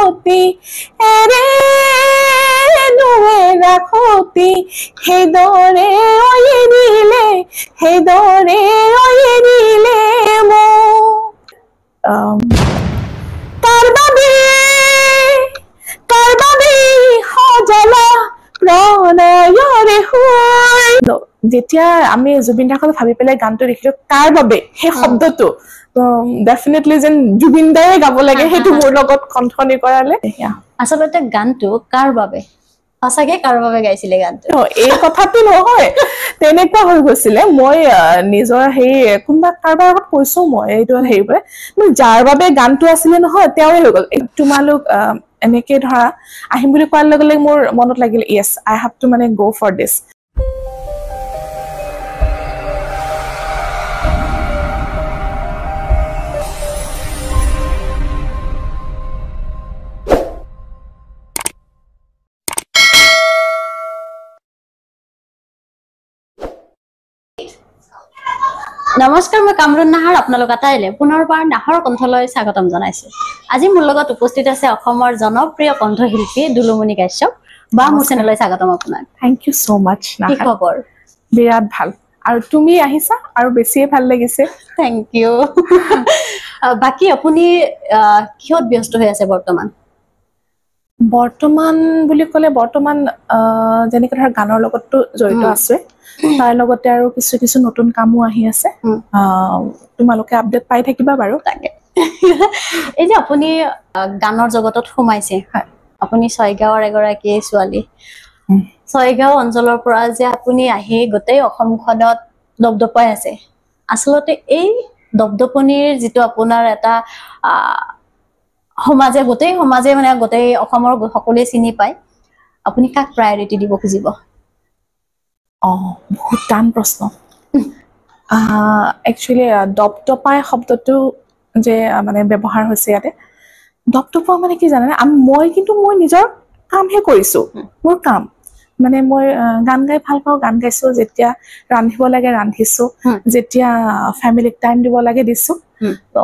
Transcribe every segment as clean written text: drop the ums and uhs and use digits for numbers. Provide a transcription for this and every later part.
ৰাখতি এৰে নুৱে ৰাখতি হেদৰে এৰিলে হেদৰে এৰিলে কাৰবাবে সজলা প্ৰণয়ৰে হৈ যেতিয়া আমি জুবিন দাৰ কথা ভাবি পেলাই গানটো দেখিলো কাৰ বাবে সেই শব্দটো ডেফিনেটলি যেন জুবিন দাৰে গাব লাগে সেইটো মোৰ লগত কণ্ঠনি কৰালে আচলতে গানটো কাৰ বাবে সঁচাকে কাৰ বাবে গাইছিলে গানটো এই কথাটো নহয় তেনেকুৱা হৈ গৈছিলে মই নিজৰ সেই কোনোবা কাৰোবাৰ আগত কৈছো মই এইটো হেৰি পৰে যাৰ বাবে গানটো আছিলে নহয় তেওঁৱে হৈ গ'ল তোমালোক এনেকে ধৰা আহিম বুলি কোৱাৰ লগে লগে মোৰ মনত লাগিল ইয়েছ আই হেভ টু মানে গো ফৰ দিছ নমস্কাৰ মই কামৰুন নাহাৰ আপোনালোক আটাইলে পুনৰবাৰ নাহৰ কণ্ঠলৈ স্বাগতম জনাইছো আজি মোৰ লগত উপস্থিত আছে অসমৰ জনপ্ৰিয় কণ্ঠশিল্পী দুলুমণি কাশ্যপ বা মোৰ চেনেললৈ স্বাগতম আপোনাক থ্যাংক ইউ সো মাচ কি খবৰ বিৰাট ভাল আৰু তুমি আহিছা আৰু বেছিয়ে ভাল লাগিছে থ্যাংক ইউ বাকি আপুনি কিহত ব্যস্ত হৈ আছে বৰ্তমান বুলি ক'লে বৰ্তমান যেনেকৈ ধৰা গানৰ লগততো জড়িত আছে তাৰ লগতে আৰু কিছু কিছু নতুন কামো আহি আছে তোমালোকে আপডেট পাই থাকিবা বাৰু তাকে এই যে আপুনি গানৰ জগতত সোমাইছে আপুনি ছয়গাঁৱৰ এগৰাকী ছোৱালী ছয়গাঁও অঞ্চলৰ পৰা যে আপুনি আহি গোটেই অসমখনত দপদপাই আছে আচলতে এই দপদপনিৰ যিটো আপোনাৰ এটা সমাজে গোটেই সমাজে মানে গোটেই অসমৰ সকলোৱে চিনি পায় আপুনি কাক প্ৰায়োৰিটি দিব খুজিব বহুত টান প্ৰশ্ন একচুৱেলি দপদপাই শব্দটো যে মানে ব্যৱহাৰ হৈছে ইয়াতে দপদপা মানে কি জানানে মই কিন্তু মই নিজৰ কামহে কৰিছো মোৰ কাম মানে মই গান গাই ভাল পাওঁ গান গাইছো যেতিয়া ৰান্ধিব লাগে ৰান্ধিছো যেতিয়া ফ্যামিলিক টাইম দিব লাগে দিছো তো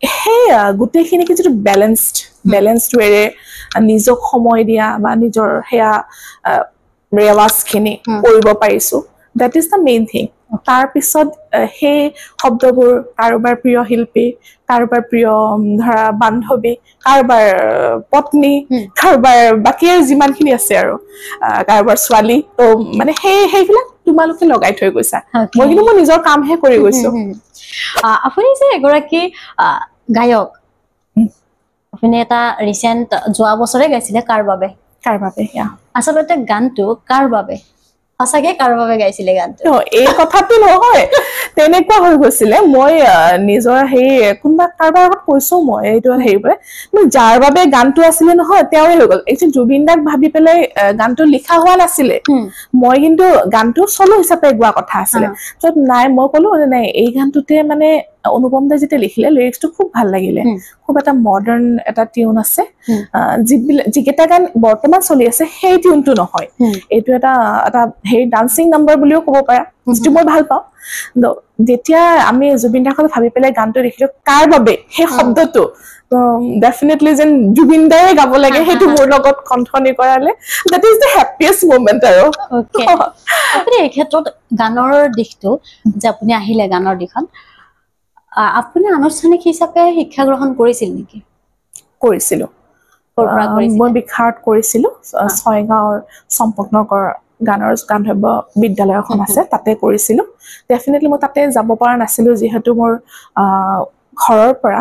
সেই গোটেইখিনি কি যিটো বেলেন্সড ৱেৰে নিজক সময় দিয়া বা নিজৰ হেয়া ৰেৱাজখিনি কৰিব পাৰিছো that is the main thing তাৰ পিছত সেই শব্দবোৰ কাৰোবাৰ প্ৰিয় শিল্পী কাৰোবাৰ প্ৰিয় ধৰা বান্ধৱী কাৰোবাৰ পত্নী কাৰোবাৰ বাকি যিমানখিনি আছে আৰু কাৰোবাৰ ছোৱালী তো মানে সেইবিলাক তোমালোকে লগাই থৈ গৈছা মই কিন্তু মই নিজৰ কামহে কৰি গৈছো আপুনি যে এগৰাকী গায়ক আপুনি এটা ৰিসেন্ট যোৱা বছৰে গাইছিলে কাৰ বাবে আচলতে গানটো কাৰ বাবে সঁচাকে কাৰ বাবে গাইছিলে গানটো এই কথাটো নহয় তেনেকুৱা হৈ গৈছিলে মই নিজৰ সেই কোনোবা কাৰোবাৰ আগত কৈছো মই এইটো হেৰি পৰে যাৰ বাবে গানটো আছিলে নহয় তেওঁৱে হৈ গ'ল একচুৱেলি জুবিন দাক ভাবি পেলাই গানটো লিখা হোৱা নাছিলে মই কিন্তু গানটো চলো হিচাপে গোৱা কথা আছিলে য'ত নাই মই ক'লো নাই এই গানটোতে মানে অনুপম দা যেতিয়া লিখিলে লিৰিক্সটো খুব ভাল লাগিলে খুব এটা মডাৰ্ণ এটা টিউন আছে যিকেইটা গান বৰ্তমান চলি আছে সেই টিউনটো নহয় এইটো এটা হেৰি ডান্সিং নাম্বাৰ বুলিও ক'ব পাৰা যিটো মই ভাল পাওঁ যেতিয়া আমি জুবিন দাৰ কথা ভাবি পেলাই গানটো দেখিলো কাৰ বাবে সেই শব্দটো ডেফিনেটলি যেন জুবিন দাৰে গাব লাগে সেইটো মোৰ লগত কণ্ঠনি কৰালে that is the happiest moment আৰু আপুনি এই ক্ষেত্ৰত গানৰ দিশটো যে আপুনি আহিলে গানৰ দিশত আপুনি আনুষ্ঠানিক হিচাপে শিক্ষা গ্ৰহণ কৰিছিল নেকি কৰিছিলো মই বিখাৰত কৰিছিলো ছয়গাঁৱৰ সম্পকনগৰ গানৰ গান্ধৰ্ব বিদ্যালয় এখন আছে তাতে কৰিছিলো ডেফিনেটলি মই তাতে যাব পৰা নাছিলো যিহেতু মোৰ ঘৰৰ পৰা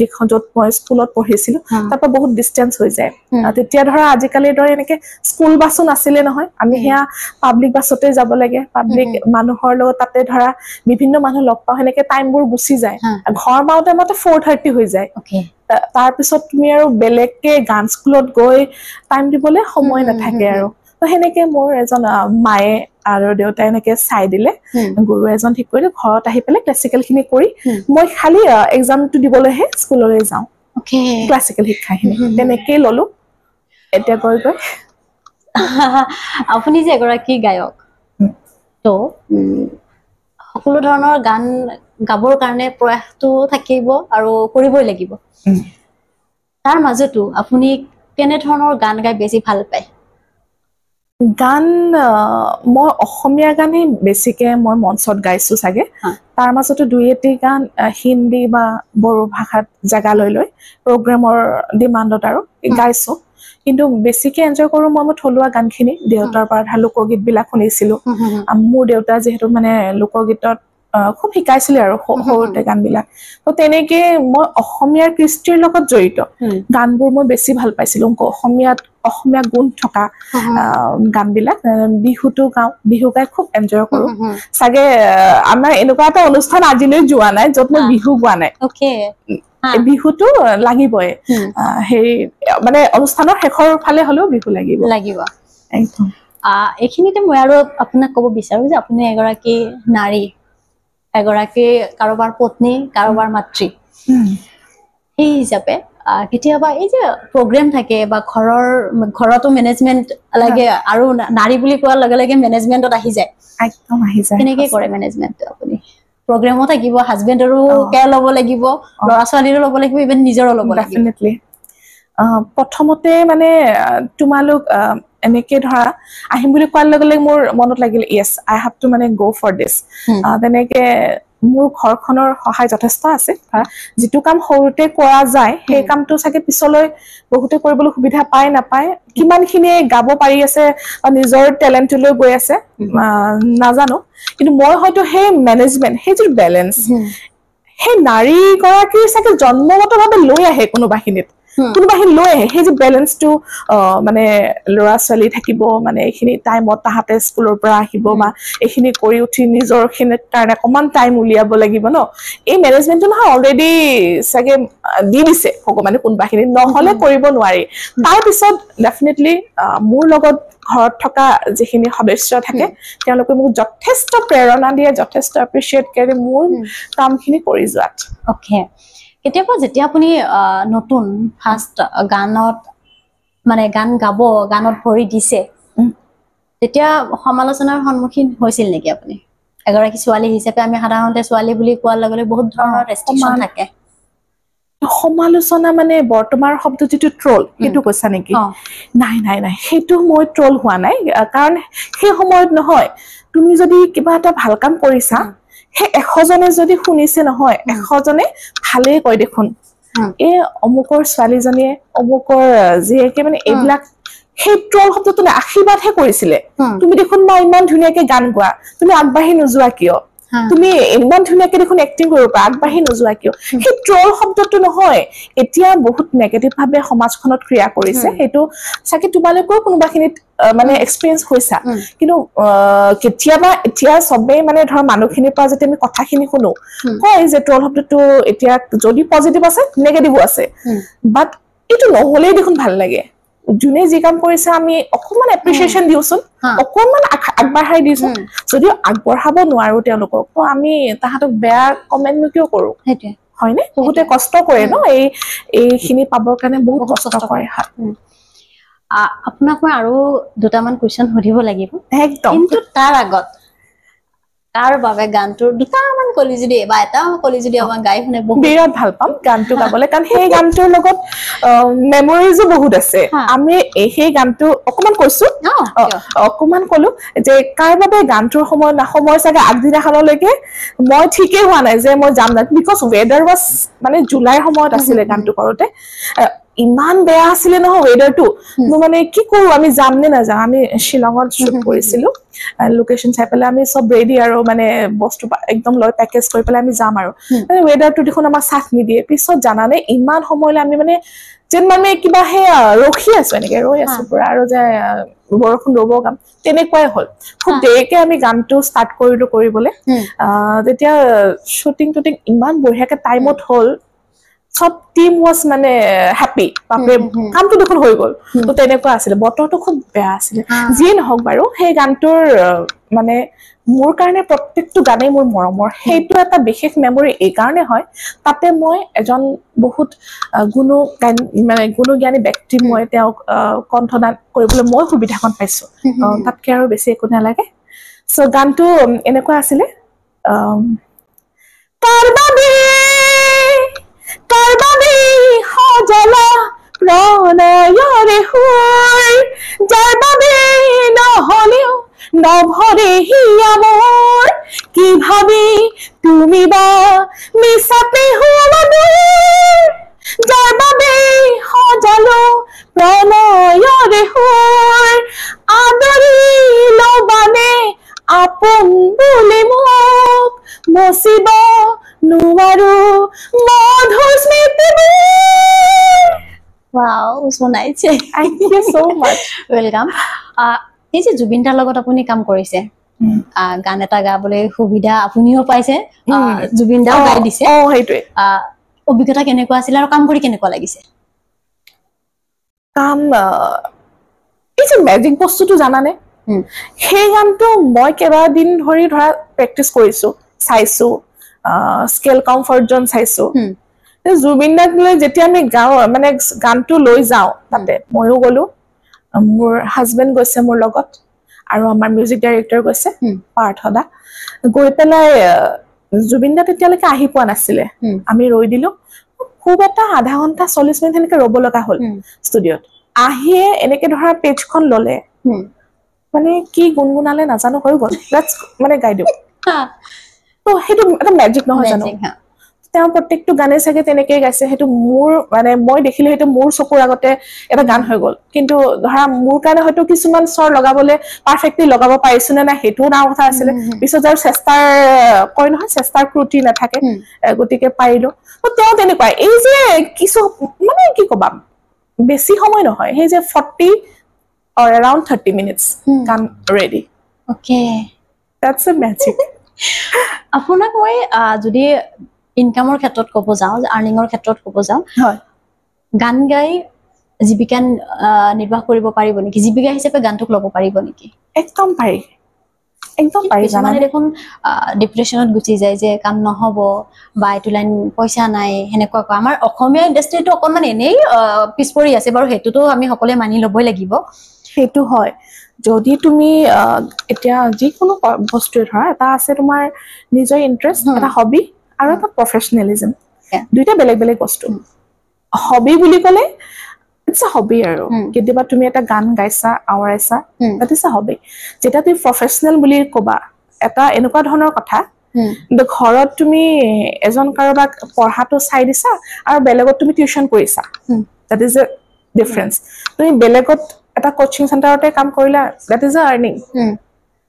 যিখন য'ত মই স্কুলত পঢ়িছিলো তাৰ পৰা বহুত ডিসটেন্স হৈ যায় তেতিয়া ধৰা আজিকালিৰ দৰে এনেকে স্কুল বাছো নাছিলে নহয় আমি হেয়া পাব্লিক বাছতে যাব লাগে পাব্লিক মানুহৰ লগত তাতে ধৰা বিভিন্ন মানুহ লগ পাওঁ হেনেকে টাইমবোৰ গুচি যায় ঘৰ পাওঁতে মতে 4:30 হৈ যায় তাৰ পিছত তুমি আৰু বেলেগকে গান স্কুলত গৈ টাইম দিবলৈ সময় নাথাকে আৰু তো হেনেকে মোৰ এজন মায়ে আৰু দেউতাই এনেকে চাই দিলে গুৰু এজন ঠিক কৰিলে ঘৰত আহি পেলাই ক্লাসিক্যালখিনি কৰি মই খালি এক্সামটো দিবলৈহে স্কুললৈ যাওঁ ক্লাসিক্যাল শিক্ষাখিনি তেনেকে ললো এতিয়া গৈ আপুনি যে এগৰাকী গায়ক তো সকলো ধৰণৰ গান গাবৰ কাৰণে প্ৰয়াসটো থাকিব আৰু কৰিবই লাগিব তাৰ মাজতো আপুনি কেনে ধৰণৰ গান গাই বেছি ভাল পায় গান মই অসমীয়া গানেই বেছিকে মই মঞ্চত গাইছো চাগে তাৰ মাজতো দুই এটি গান হিন্দী বা বড়ো ভাষাত জাগা লৈ প্ৰগ্ৰামৰ ডিমাণ্ডত আৰু গাইছো কিন্তু বেছিকে এনজয় কৰো মই থলুৱা গানখিনি দেউতাৰ পৰা ধা লোকগীত বিলাক শুনিছিলো মোৰ দেউতা যেহেতু মানে লোকগীতত খুব শিকাইছিলে আৰু সৰুতে গানবিলাক তো তেনেকে মই অসমীয়াৰ কৃষ্টিৰ লগত জড়িত গানবোৰ মই বেছি ভাল পাইছিলো অসমীয়া গুণ থকা গানবিলাক বিহুটো গাওঁ বিহু গাই খুব এনজয় কৰো চাগে আমাৰ এনেকুৱা এটা অনুষ্ঠান আজিলৈ যোৱা নাই য'ত মই বিহু গোৱা নাই বিহুটো লাগিবই হেৰি মানে অনুষ্ঠানৰ শেষৰ ফালে হলেও বিহু লাগিব একদম এইখিনিতে মই আৰু আপোনাক ক'ব বিচাৰো যে আপুনি এগৰাকী নাৰী এগৰাকী কাৰোবাৰ পত্নী কাৰোবাৰ মাতৃ এই হিচাপে কেতিয়াবা এই যে প্ৰগ্ৰাম থাকে বা ঘৰতো মেনেজমেন্ট লাগে আৰু নাৰী বুলি কোৱাৰ লগে লগে মেনেজমেন্টত আহি যায় একদম আহি যায় কেনেকৈ কৰে মেনেজমেন্ট আপুনি প্ৰগ্ৰামো থাকিব হাজবেণ্ডৰো কেয়াৰ ল'ব লাগিব ল'ৰা ছোৱালীৰো ল'ব লাগিব ইভেন নিজৰো ল'ব লাগিব ডেফিনেটলি প্ৰথমতে মানে তোমালোক এনেকে ধৰা আহিম বুলি কোৱাৰ লগে লগে মোৰ মনত লাগিল ইয়েছ আই হেভ টু মানে গো ফৰ দিছ তেনেকে মোৰ ঘৰখনৰ সহায় যথেষ্ট আছে যিটো কাম সৰুতে কৰা যায় সেই কামটো চাগে পিছলৈ বহুতে কৰিবলৈ সুবিধা পায় নাপায় কিমানখিনি গাব পাৰি আছে বা নিজৰ টেলেণ্টলৈ গৈ আছে নাজানো কিন্তু মই হয়তো সেই মেনেজমেণ্ট সেই যে বেলেঞ্চ সেই নাৰী গৰাকীৰ চাগে জন্মগতভাৱে লৈ আহে কোনোবাখিনিত লৈ আহে সেই যে বেলেঞ্চটো মানে ল'ৰা ছোৱালী থাকিব মানে এইখিনি টাইমত তাহাঁতে স্কুলৰ পৰা আহিব বা এইখিনি কৰি উঠি নিজৰ খিনিৰ কাৰণে অকমান টাইম উলিয়াব লাগিব ন এই মেনেজমেণ্টটো নহয় অলৰেডি চাগে দি দিছে ভগৱানে কোনোবাখিনি নহলে কৰিব নোৱাৰি তাৰপিছত ডেফিনেটলি মোৰ লগত ঘৰত থকা যিখিনি সদস্য থাকে তেওঁলোকে মোক যথেষ্ট প্ৰেৰণা দিয়ে যথেষ্ট এপ্ৰিচিয়েট কৰে মোৰ কামখিনি কৰি যোৱাত ওকে কেতিয়াবা যেতিয়া আপুনি নতুন ফাৰ্ষ্ট গানত মানে গান গাব গানত ভৰি দিছে তেতিয়া সমালোচনাৰ সন্মুখীন হৈছিল নেকি আপুনি এগৰাকী ছোৱালী হিচাপে আমি সাধাৰণতে ছোৱালী বুলি কোৱাৰ লগে লগে বহুত ধৰণৰ ৰেষ্ট্ৰিকশ্যন থাকে সমালোচনা মানে বৰ্তমান শব্দ যিটো ট্ৰল সেইটো কৈছা নেকি নাই নাই নাই সেইটো মই ট্ৰল হোৱা নাই কাৰণ সেই সময়ত নহয় তুমি যদি কিবা এটা ভাল কাম কৰিছা সেই 100 জনে যদি শুনিছে নহয় 100 জনে ভালেই কয় দেখোন এই অমুকৰ ছোৱালীজনীয়ে অমুকৰ যিহেকে মানে এইবিলাক সেই ট্ৰল শব্দটো আশীৰ্বাদহে কৰিছিলে তুমি দেখোন মই ইমান ধুনীয়াকে গান গোৱা তুমি আগবাঢ়ি নোযোৱা কিয় তুমি ইমান ধুনীয়াকে দেখোন এক্টিং কৰিব পাৰা আগবাঢ়ি নোযোৱা কিয় সেই ট্ৰল শব্দটো নহয় এতিয়া বহুত নেগেটিভ ভাৱে সমাজখনত ক্ৰিয়া কৰিছে সেইটো চাগে তোমালোকৰ কোনোবাখিনিত মানে এক্সপেৰিয়েন্স হৈছা কিন্তু কেতিয়াবা এতিয়া সবেই মানে ধৰ মানুহখিনিৰ পৰা যেতিয়া আমি কথাখিনি শুনো কয় যে ট্ৰল শব্দটো এতিয়া যদি পজিটিভ আছে নেগেটিভো আছে বাট এইটো নহলেই দেখোন ভাল লাগে যোনে যি কাম কৰিছে আমি অকমান এপ্ৰিচিয়েচন দিওচোন অকমান আগবঢ়াই দিছো যদিও আগবঢ়াব নোৱাৰো তেওঁলোকক তো আমি তাহাঁতক বেয়া কমেন্ট কিয় কৰো হয়নে বহুতে কষ্ট কৰে ন এইখিনি পাবৰ কাৰণে বহুত কষ্ট কৰে আপোনাক মই আৰু দুটামান কুৱেশ্যন সুধিব লাগিব একদম কিন্তু তাৰ আগত কাৰ বাবে গানটোৰ দুটামান কলি যদি বা এটা কলি যদি আমাক গাই শুনে বিৰাট ভাল পাম গানটো গাবলৈ কাৰণ সেই গানটোৰ লগত মেমৰিজো বহুত আছে আমি সেই গানটো অকমান কৈছো অকমান কলো যে কাৰ বাবে গানটোৰ সময় চাগে আগদিনাখনলৈকে মই ঠিকেই হোৱা নাই যে মই যাম না বিকজ ৱেডাৰ ৱাজ মানে জুলাইৰ সময়ত আছিলে গানটো কৰোতে ইমান বেয়া আছিলে নহয় ৱেডাৰটো মই মানে কি কৰো আমি যাম নে নাযাম আমি শিলঙত শ্বুট কৰিছিলো লোকেশন চাই পেলাই আমি সব ৰেডি আৰু মানে বস্তু একদম লৈ পেকেজ কৰি পেলাই আমি যাম আৰু মানে ৱেডাৰটো দেখোন আমাৰ সাথ নিদিয়ে পিছত জানানে ইমান সময়লৈ আমি মানে যেন মানে কিবা হে ৰখি আছো এনেকে ৰৈ আছো পুৰা আৰু যে বৰষুণ ৰ'ব কাম তেনেকুৱাই হ'ল খুব দেৰিকে আমি গানটো ষ্টাৰ্ট কৰিলো কৰিবলৈ যেতিয়া শ্বুটিং ইমান বঢ়িয়াকে টাইমত হ'ল সব টিম ওয়াজ মানে হ্যাপি বাপৰে কামটো দেখোন হৈ গ'ল তো তেনেকুৱা আছিল বতৰটো খুব বেয়া আছিল যি নহওক বাৰু সেই গানটোৰ মানে মোৰ কাৰণে প্ৰত্যেকটো গানেই মোৰ মৰমৰ সেইটো এটা বিশেষ মেমৰি এই কাৰণে হয় তাতে মই এজন বহুত গুণজ্ঞানী ব্যক্তি মই তেওঁক কণ্ঠদান কৰিবলৈ মই সুবিধাখন পাইছো তাতকে আৰু বেছি একো নালাগে সো গানটো এনেকুৱা আছিলে তাৰ বাবে সজলা শুনিবা মিছাতে হোৱাদৰ যাৰ বাবে সজালো প্ৰণয়ৰে সুৰ আদৰি লবানে আপোন বুলি মোক মচিব নোৱাৰো মধুৰ স্মৃতিবোৰ Wow, so nice. Thank you so much. Welcome. এই যে জুবিন দাৰ লগত আপুনি কাম কৰিছে গান এটা গাবলৈ সুবিধা আপুনিও পাইছে জুবিন দাও গাই দিছে সেইটোৱে অভিজ্ঞতা কেনেকুৱা আছিল আৰু কাম কৰি কেনেকুৱা লাগিছে কাম এই যে মেজিক বস্তুটো জানানে সেই গানটো মই কেইবাদিন ধৰি ধৰা প্ৰেক্টিচ কৰিছো চাইছো স্কেল কমফৰ্ট জোন চাইছো জুবিন দাক লৈ যেতিয়া আমি গাওঁ মানে গানটো লৈ যাওঁ তাতে ময়ো গলো মোৰ হাজবেণ্ড গৈছে মোৰ লগত আৰু আমাৰ মিউজিক ডাইৰেক্টৰ গৈছে পাৰ্থদা গৈ পেলাই জুবিন দা তেতিয়ালৈকে আহি পোৱা নাছিলে আমি ৰৈ দিলো খুব এটা আধা ঘণ্টা 40 মিনিট এনেকে ৰ'ব লগা হ'ল ষ্টুডিঅ'ত আহিয়ে এনেকে ধৰা পেজখন ললে মানে কি গুণগুণালে নাজানো হৈ গ'ল লেটছ মানে গাই দিওঁ তো সেইটো এটা মেজিক নহয় জানো তেওঁ প্ৰত্যেকটো গানে চাগে তেনেকে গাইছে সেইটো মোৰ মানে মই দেখিলে সেইটো মোৰ চকুৰ আগতে এটা গান হৈ গ'ল কিন্তু ধৰা মোৰ কাৰণে হয়তো কিছুমান স্বৰ লগাবলে পাৰফেক্টলি লগাব পাৰিছো নে না সেইটো ডাঙৰ কথা আছিলে পিছত আৰু চেষ্টাৰ কয় নহয় চেষ্টাৰ ক্ৰুটি নাথাকে গতিকে পাৰিলো তো তেওঁ তেনেকুৱা এই যে কিছু মানে কি কবা বেছি সময় নহয় সেই যে 40 or around 30 minutes গান ready okay that's a magic আপোনাক মই যদি ইনকামৰ ক্ষেত্ৰত ক'ব যাওঁ আৰ্নিঙৰ ক্ষেত্ৰত ক'ব যাওঁ হয় গান গাই জীৱিকা নিৰ্বাহ কৰিব পাৰিব নেকি জীৱিকা হিচাপে গানটোক ল'ব পাৰিব নেকি একদম পাৰি মানে দেখোন ডিপ্ৰেছনত গুচি যায় যে কাম নহব বা এইটো লাইন পইচা নাই সেনেকুৱা আমাৰ অসমীয়া ইণ্ডাষ্ট্ৰিটো অকণমান এনেই পিছ পৰি আছে বাৰু সেইটোতো আমি সকলোৱে মানি ল'বই লাগিব সেইটো হয় যদি তুমি এতিয়া যিকোনো বস্তুৰ ধৰা এটা আছে তোমাৰ নিজৰ ইন্টাৰেষ্ট এটা হবি আৰু এটা প্ৰফেশনেলিজম দুইটা বেলেগ বেলেগ বস্তু হবি বুলি ক'লে ইটস আ হবি আৰু কেতিয়াবা তুমি এটা গান গাইছা আওৰাইছা দ্যাট ইজ আ হবি যেটা তুমি প্ৰফেশনেল বুলি ক'বা এটা এনেকুৱা ধৰণৰ কথা কিন্তু ঘৰত তুমি এজন কাৰোবাক পঢ়াটো চাই দিছা আৰু বেলেগত তুমি টিউচন কৰিছা দ্যাট ইজ এ ডিফাৰেন্স তুমি বেলেগত এটা কোচিং চেণ্টাৰতে কাম কৰিলা দ্যাট ইজ আ আৰ্নিং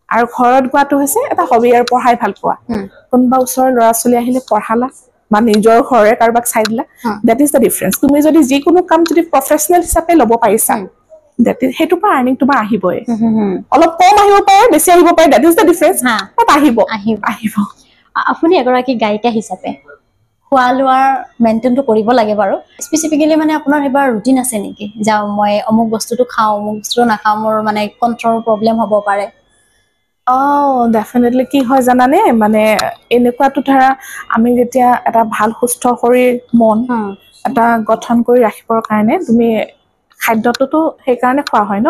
আৰু ঘৰত গোৱাটো হৈছে এটা হবি আৰু পঢ়াই ভাল পোৱা কোনবা ওচৰৰ ল'ৰা ছোৱালী আহিলে পঢ়ালা বা নিজৰ ঘৰে কাৰোবাক চাই দিলা দ্যাট ইজ দ্য ডিফাৰেন্স তুমি যদি যিকোনো কাম যদি প্ৰফেশনেল হিচাপে ল'ব পাৰিছা দ্যাট ইজ হেতু পৰা আৰ্নিং তোমাৰ আহিবই অলপ কম আহিব পাৰে বেছি আহিব পাৰে দ্যাট ইজ দ্য ডিফাৰেন্স বাট আহিব আপুনি এগৰাকী গায়িকা হিচাপে খোৱা লোৱাৰ মেইনটেইনটো কৰিব লাগে বাৰু স্পেচিফিকেলি মানে আপোনাৰ এবাৰ ৰুটিন আছে নেকি যে মই অমুক বস্তুটো খাওঁ অমুক বস্তু নাখাওঁ মোৰ মানে কন্ট্ৰল প্ৰব্লেম হ'ব পাৰে ডেফিনেটলি কি হয় জানানে মানে এনেকুৱাটো ধৰা আমি যেতিয়া এটা ভাল সুস্থ শৰীৰ মন এটা গঠন কৰি ৰাখিবৰ কাৰণে তুমি খাদ্যটোতো সেইকাৰণে খোৱা হয় ন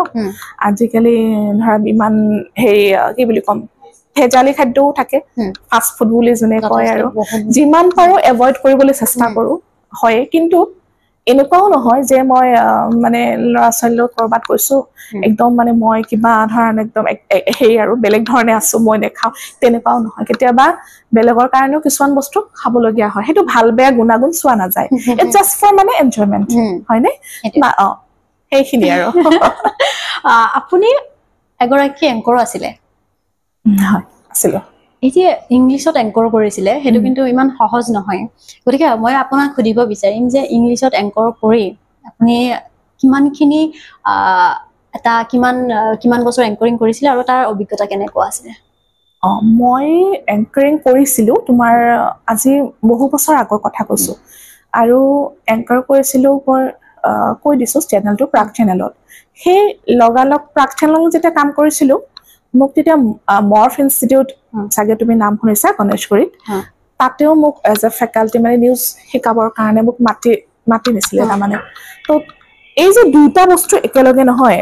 আজিকালি ধৰা ইমান হেৰি কি বুলি ক'ম ভেজালি খাদ্যও থাকে ফাষ্ট ফুড বুলি যোনে কয় আৰু যিমান পাৰো এভয়েড কৰিবলৈ চেষ্টা কৰো হয় কিন্তু এনেকুৱাও নহয় যে মই মানে ল'ৰা ছোৱালীৰ কৰবাত কৈছো একদম মানে মই কিবা ধৰণ একদম হেৰি আৰু বেলেগ ধৰণে আছো মই নেখাওঁ তেনেকুৱাও নহয় কেতিয়াবা বেলেগৰ কাৰণেও কিছুমান বস্তু খাবলগীয়া হয় সেইটো ভাল বেয়া গুণাগুণ চোৱা নাযায় ইটস জাষ্ট ফৰ মানে এনজয়মেন্ট হয়নে সেইখিনি আৰু আপুনি এগৰাকী এংকৰ আছিলে হয় আছিলো এই যে ইংলিছত এংকৰ কৰিছিলে সেইটো কিন্তু ইমান সহজ নহয় গতিকে মই আপোনাক সুধিব বিচাৰিম যে ইংলিছত এংকৰ কৰি আপুনি কিমানখিনি এটা কিমান বছৰ এংকৰিং কৰিছিলে আৰু তাৰ অভিজ্ঞতা কেনেকুৱা আছিলে মই এংকৰিং কৰিছিলো তোমাৰ আজি বহু বছৰ আগৰ কথা কৈছো আৰু এংকৰ কৰিছিলো মই কৈ দিছো চেনেলটো প্ৰাক চেনেলত সেই লগালগ প্ৰাক চেনেলত যেতিয়া কাম কৰিছিলো মোক তেতিয়া মৰ্ফ ইনষ্টিটিউট চাগে তুমি নাম শুনিছা গণেশগুৰিত তাতেও মোক এজ এ ফেকাল্টি মানে নিউজ শিকাবৰ কাৰণে মোক মাতি নিছিলে তাৰমানে তো এই যে দুটা বস্তু একেলগে নহয়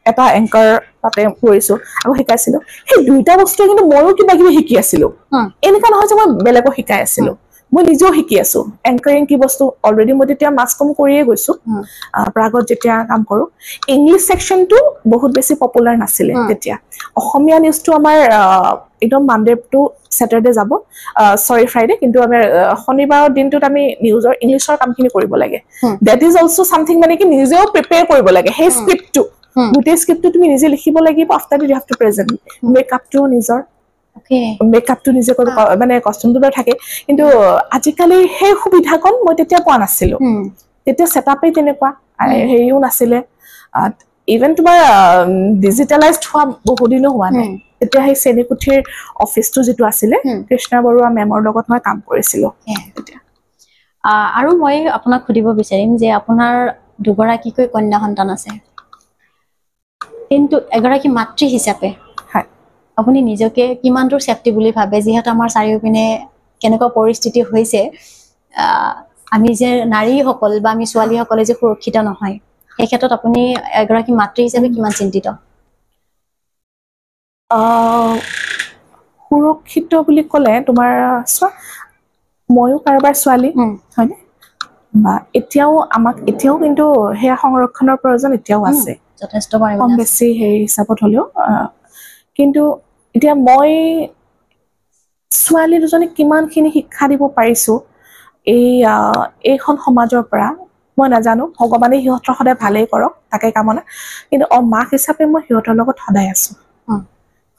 এটা এংকাৰ তাতে কৰিছো আৰু শিকাইছিলো সেই দুটা বস্তু কিন্তু ময়ো কিবা কিবি শিকি আছিলো এনেকুৱা নহয় যে মই বেলেগক শিকাই আছিলো মই নিজেও শিকি আছো এংকাৰিং কি বস্তু অলৰেডি মই তেতিয়া মাছ কম কৰিয়ে গৈছো প্ৰাগত যেতিয়া কাম কৰো ইংলিছ সেকশনটো বহুত বেছি পপুলাৰ নাছিলে তেতিয়া অসমীয়া নিউজটো আমাৰ একদম মানডে টু স্যাটাৰডে যাব সৰি ফ্ৰাইডে কিন্তু আমাৰ শনিবাৰৰ দিনটোত আমি নিউজৰ ইংলিছৰ কামখিনি কৰিব লাগে দ্যাট ইজ অলসো সামথিং মানে কি নিজেও প্ৰিপেয়াৰ কৰিব লাগে সেই স্ক্ৰিপ্টটো গোটেই স্ক্ৰিপ্টটো তুমি নিজে লিখিব লাগিব after you have to present মেকআপটো নিজৰ মেকআপটো নিজে কৰিব মানে কস্টিউমটো থাকে কিন্তু আজিকালি সেই সুবিধাকণ মই তেতিয়া পোৱা নাছিলো তেতিয়া সেটআপে তেনেকুৱা হেৰিও নাছিলে ইভেন তোমাৰ ডিজিটেলাইজড হোৱা বহুদিনো হোৱা নাই তেতিয়া সেই চেনিকুঠিৰ অফিচটো যেটো আছিলে কৃষ্ণা বৰুৱা মেমৰ লগত মই কাম কৰিছিলো তেতিয়া আৰু মই আপোনাক সুধিব বিচাৰিম যে আপোনাৰ দুগৰাকীকৈ কন্যা সন্তান আছে কিন্তু এগৰাকী মাতৃ হিচাপে আপুনি নিজকে কিমান দূৰ সেফটি বুলি ভাবে যিহেতু আমাৰ চাৰিওপিনে কেনেকুৱা পৰিস্থিতি হৈছে আমি যে নাৰীসকল বা আমি ছোৱালীসকলে যে সুৰক্ষিত নহয় এই ক্ষেত্ৰত আপুনি এগৰাকী মাতৃ হিচাপে কিমান চিন্তিত সুৰক্ষিত বুলি ক'লে তোমাৰ ময়ো কাৰোবাৰ ছোৱালী হয়নে বা এতিয়াও কিন্তু হেয়া সংৰক্ষণৰ প্ৰয়োজন এতিয়াও আছে যথেষ্ট পৰিমাণে কম বেছি হেৰি হিচাপত হ'লেও কিন্তু এতিয়া মই ছোৱালী দুজনী কিমানখিনি শিক্ষা দিব পাৰিছো এইখন সমাজৰ পৰা মই নাজানো ভগৱানে সিহঁতৰ সদায় ভালেই কৰক তাকে কামনা কিন্তু মাক হিচাপে মই সিহঁতৰ লগত সদায় আছো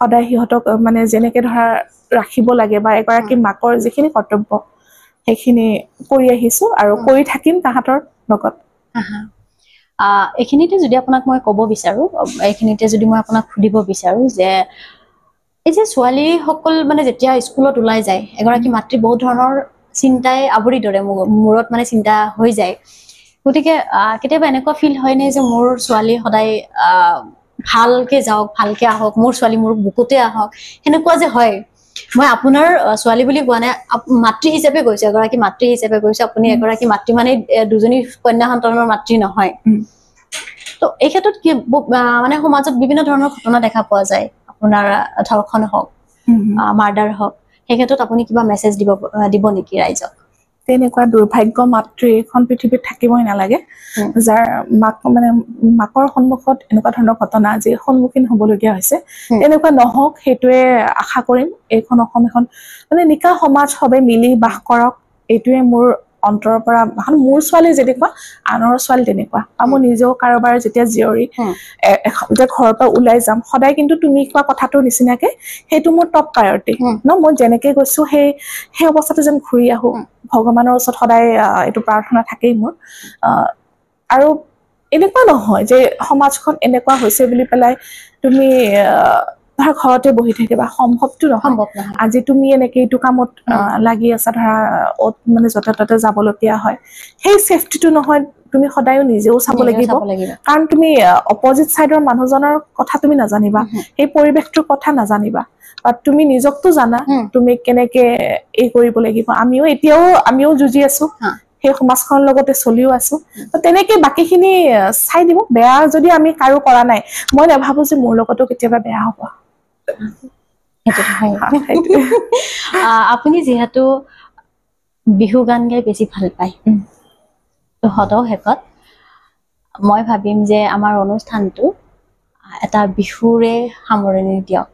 সদায় সিহঁতক মানে যেনেকে ধৰা ৰাখিব লাগে বা এগৰাকী মাকৰ যিখিনি কৰ্তব্য সেইখিনি কৰি আহিছো আৰু কৰি থাকিম তাহাঁতৰ লগত এইখিনিতে যদি আপোনাক মই ক'ব বিচাৰো এইখিনিতে যদি মই আপোনাক সুধিব বিচাৰো যে এই যে ছোৱালীসকল মানে যেতিয়া স্কুলত ওলাই যায় এগৰাকী মাতৃ বহুত ধৰণৰ চিন্তাই আৱৰি ধৰে মূৰত মানে চিন্তা হৈ যায় গতিকে কেতিয়াবা এনেকুৱা ফিল হয় নে যে মোৰ ছোৱালী সদায় ভালকে যাওক ভালকে আহক মোৰ ছোৱালী মোৰ বুকুতে আহক হেনেকুৱা যে হয় মই আপোনাৰ ছোৱালী বুলি কোৱা নাই মাতৃ হিচাপে কৈছো এগৰাকী মাতৃ হিচাপে কৈছো আপুনি এগৰাকী মাতৃ মানে দুজনী কন্যা সন্তানৰ মাতৃ নহয় তো এই ক্ষেত্ৰত কি মানে সমাজত বিভিন্ন ধৰণৰ ঘটনা দেখা পোৱা যায় আপোনাৰ ধৰ্ষণ হওক মাৰ্ডাৰ হওক সেই ক্ষেত্ৰত আপুনি কিবা মেছেজ দিব নেকি ৰাইজক তেনেকুৱা দুৰ্ভাগ্য মাতৃ এখন পৃথিৱীত থাকিবই নালাগে যাৰ মাকৰ সন্মুখত এনেকুৱা ধৰণৰ ঘটনা যে সন্মুখীন হ'বলগীয়া হৈছে তেনেকুৱা নহওক সেইটোৱে আশা কৰিম এইখন অসম এখন মানে নিকা সমাজ সবে মিলি বাস কৰক এইটোৱে মোৰ অন্তৰৰ পৰা মোৰ ছোৱালী যেনেকুৱা আনৰ ছোৱালী তেনেকুৱা আৰু মই নিজেও কাৰোবাৰ যেতিয়া জীয়ৰী যে ঘৰৰ পৰা ওলাই যাম সদায় কিন্তু তুমি কোৱা কথাটোৰ নিচিনাকে সেইটো মোৰ টপ প্ৰায়ৰিটি মই যেনেকে গৈছো সেই অৱস্থাটো যেন ঘূৰি আহো ভগৱানৰ ওচৰত সদায় এইটো প্ৰাৰ্থনা থাকেই মোৰ আৰু এনেকুৱা নহয় যে সমাজখন এনেকুৱা হৈছে বুলি পেলাই তুমি ধৰা ঘৰতে বহি থাকিবা সম্ভৱটো নহয় আজি তুমি এনেকে এইটো কামত লাগি আছা ধৰা মানে য'তে ত'তে যাবলগীয়া হয় সেই সেফটিটো নহয় তুমি সদায় নিজেও চাব লাগিব কাৰণ তুমি অপজিট সাইডৰ মানুহজনৰ কথা তুমি নাজানিবা সেই পৰিবেশটোৰ কথা নাজানিবা বা তুমি নিজকটো জানা তুমি কেনেকে এই কৰিব লাগিব আমিও যুজি আছো সেই সমাজখনৰ লগতে চলিও আছো তেনেকে বাকিখিনি চাই দিব বেয়া যদি আমি কাৰো কৰা নাই মই নাভাবো যে মোৰ লগতো কেতিয়াবা বেয়া হ'ব আপুনি যেহেতু বিহু গান গাই বেছি ভাল পায় তো হঠাৎ শেষত মই ভাবিম যে আমাৰ অনুষ্ঠানটো এটা বিহুৰে সামৰণি দিয়ক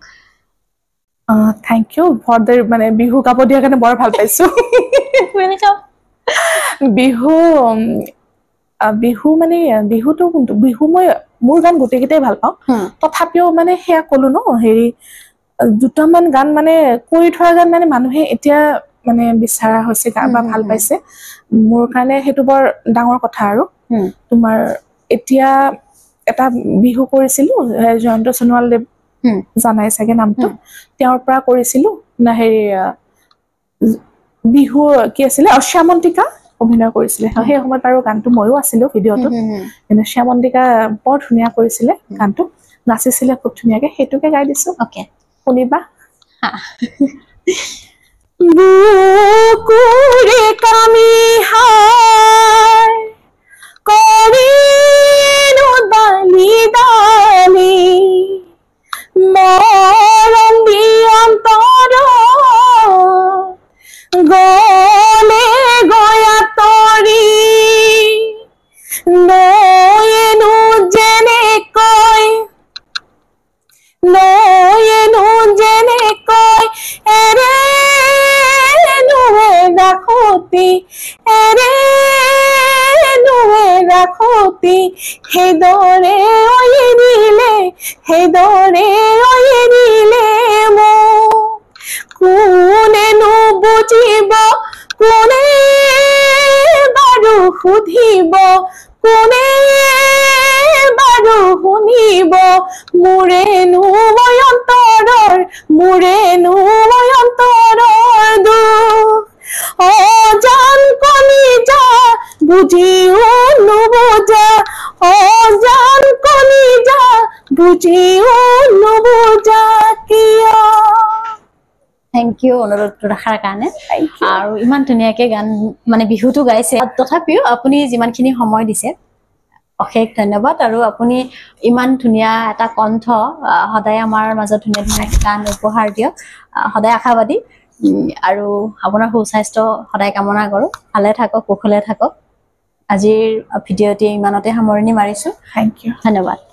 থ্যাংক ইউ ফৰ দ্য মানে বিহু গাব দিয়াৰ কাৰণে বৰ ভাল পাইছো বিহু মানে বিহুটো কোনটো বিহু মই মোৰ গান গোটেইকেইটাই ভাল পাওঁ তথাপিও মানে সেয়া ক'লো ন হেৰি দুটামান গান মানে কৰি থোৱা গান মানে মানুহে এতিয়া মানে বিচাৰা হৈছে গান বা ভাল পাইছে মোৰ কাৰণে সেইটো বৰ ডাঙৰ কথা আৰু তোমাৰ এতিয়া এটা বিহু কৰিছিলো জয়ন্ত সোণোৱাল দেৱ জানাই চাগে নামটো তেওঁৰ পৰা কৰিছিলো না হেৰি বিহু কি আছিলে শ্যামন্তিকা অভিনয় কৰিছিলে সেই সময়ত আৰু গানটো ময়ো আছিলো ভিডিঅ'টো কিন্তু শ্যামন্তিকা বৰ ধুনীয়া কৰিছিলে গানটো নাচিছিলে খুব ধুনীয়াকে সেইটোকে গাই দিছো শুনিবা বুকুৰে কামি হায় কৰিনো বালি দালি মৰম দি অন্তৰ গলে ৰাখোতি সেইদৰে এৰিলে সেইদৰে এৰিলে মোক কোনেনো বুজিব কোনে বাৰু সুধিব কোনে বাৰু শুনিব মোৰেনো অন্তৰৰ দুখ অজান কলিজা বুজিও নুবুজা অজান কলিজা বুজিও নুবুজা কিয় থ্যাংক ইউ অনুৰোধটো ৰখাৰ কাৰণে আৰু ইমান ধুনীয়াকে গান মানে বিহুটো গাইছে তথাপিও আপুনি যিমানখিনি সময় দিছে অশেষ ধন্যবাদ আৰু আপুনি ইমান ধুনীয়া এটা কণ্ঠ সদায় আমাৰ মাজত ধুনীয়া ধুনীয়া গান উপহাৰ দিয়ক সদায় আশাবাদী আৰু আপোনাৰ সুস্বাস্থ্য সদায় কামনা কৰোঁ ভালে থাকক কুশলে থাকক আজিৰ ভিডিঅ'টি ইমানতে সামৰণি মাৰিছোঁ থ্যাংক ইউ ধন্যবাদ